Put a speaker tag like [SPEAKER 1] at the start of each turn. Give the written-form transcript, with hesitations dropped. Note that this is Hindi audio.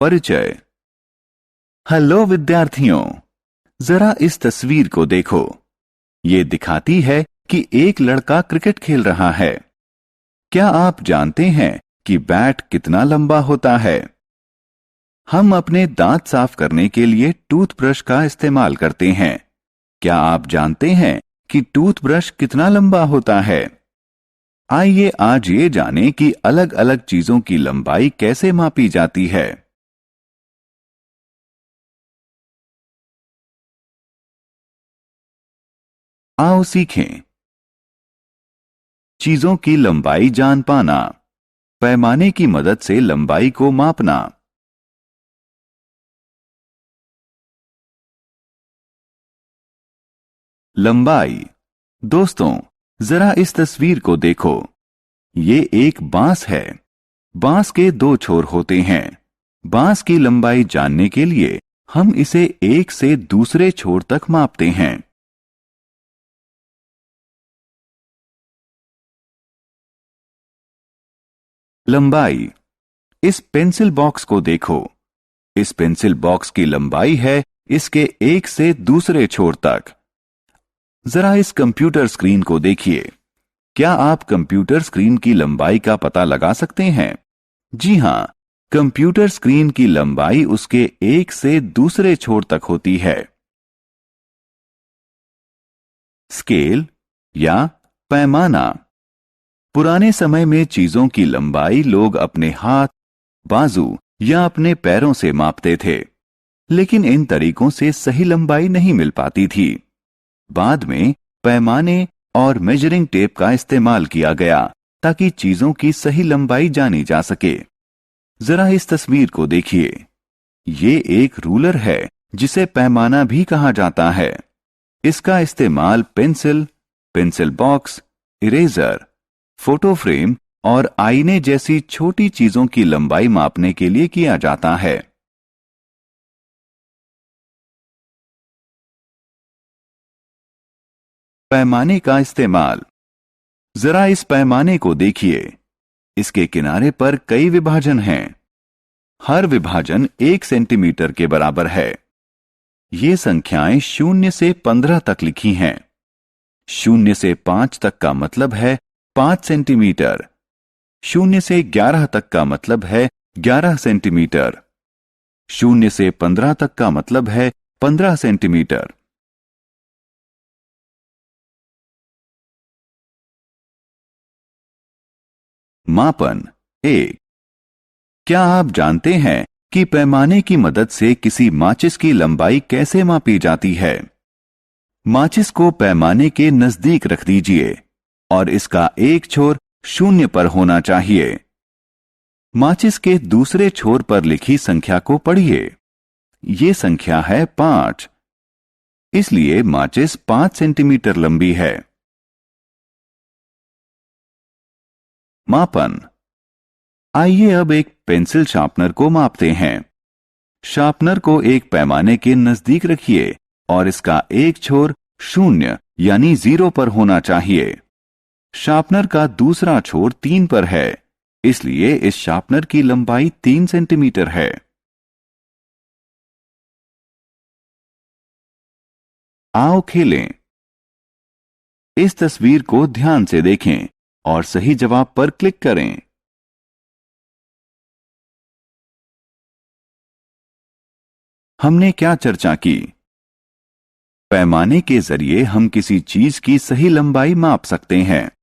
[SPEAKER 1] परिचय। हेलो विद्यार्थियों, जरा इस तस्वीर को देखो। ये दिखाती है कि एक लड़का क्रिकेट खेल रहा है। क्या आप जानते हैं कि बैट कितना लंबा होता है? हम अपने दांत साफ करने के लिए टूथब्रश का इस्तेमाल करते हैं। क्या आप जानते हैं कि टूथब्रश कितना लंबा होता है? आइए आज ये जानें कि अलग अलग चीजों की लंबाई कैसे मापी जाती है। आओ सीखें। चीजों की लंबाई जान पाना। पैमाने की मदद से लंबाई को मापना। लंबाई। दोस्तों, जरा इस तस्वीर को देखो। ये एक बांस है। बांस के दो छोर होते हैं। बांस की लंबाई जानने के लिए हम इसे एक से दूसरे छोर तक मापते हैं। लंबाई। इस पेंसिल बॉक्स को देखो। इस पेंसिल बॉक्स की लंबाई है इसके एक से दूसरे छोर तक। जरा इस कंप्यूटर स्क्रीन को देखिए। क्या आप कंप्यूटर स्क्रीन की लंबाई का पता लगा सकते हैं? जी हां, कंप्यूटर स्क्रीन की लंबाई उसके एक से दूसरे छोर तक होती है। स्केल या पैमाना। पुराने समय में चीजों की लंबाई लोग अपने हाथ, बाजू या अपने पैरों से मापते थे, लेकिन इन तरीकों से सही लंबाई नहीं मिल पाती थी। बाद में पैमाने और मेजरिंग टेप का इस्तेमाल किया गया ताकि चीजों की सही लंबाई जानी जा सके। जरा इस तस्वीर को देखिए। ये एक रूलर है जिसे पैमाना भी कहा जाता है। इसका इस्तेमाल pencil, pencil box, eraser, photo frame और आईने जैसी छोटी चीजों की लंबाई मापने के लिए किया जाता है। पैमाने का इस्तेमाल। जरा इस पैमाने को देखिए। इसके किनारे पर कई विभाजन हैं। हर विभाजन 1 सेंटीमीटर के बराबर है। ये संख्याएं 0 से 15 तक लिखी हैं। 0 से 5 तक का मतलब है 5 सेंटीमीटर। 0 से 11 तक का मतलब है 11 सेंटीमीटर। 0 से 15 तक का मतलब है 15 सेंटीमीटर। मापन 1। क्या आप जानते हैं कि पैमाने की मदद से किसी माचिस की लंबाई कैसे मापी जाती है? माचिस को पैमाने के नजदीक रख दीजिए और इसका एक छोर 0 पर होना चाहिए। माचिस के दूसरे छोर पर लिखी संख्या को पढ़िए। ये संख्या है 5। इसलिए माचिस 5 सेंटीमीटर लंबी है। मापन। आइए अब एक पेंसिल शार्पनर को मापते हैं। शार्पनर को एक पैमाने के नजदीक रखिए और इसका एक छोर 0 यानी 0 पर होना चाहिए। शार्पनर का दूसरा छोर 3 पर है, इसलिए इस शार्पनर की लंबाई 3 सेंटीमीटर है। आओ खेलें। इस तस्वीर को ध्यान से देखें और सही जवाब पर क्लिक करें। हमने क्या चर्चा की? पैमाने के जरिए हम किसी चीज की सही लंबाई माप सकते हैं।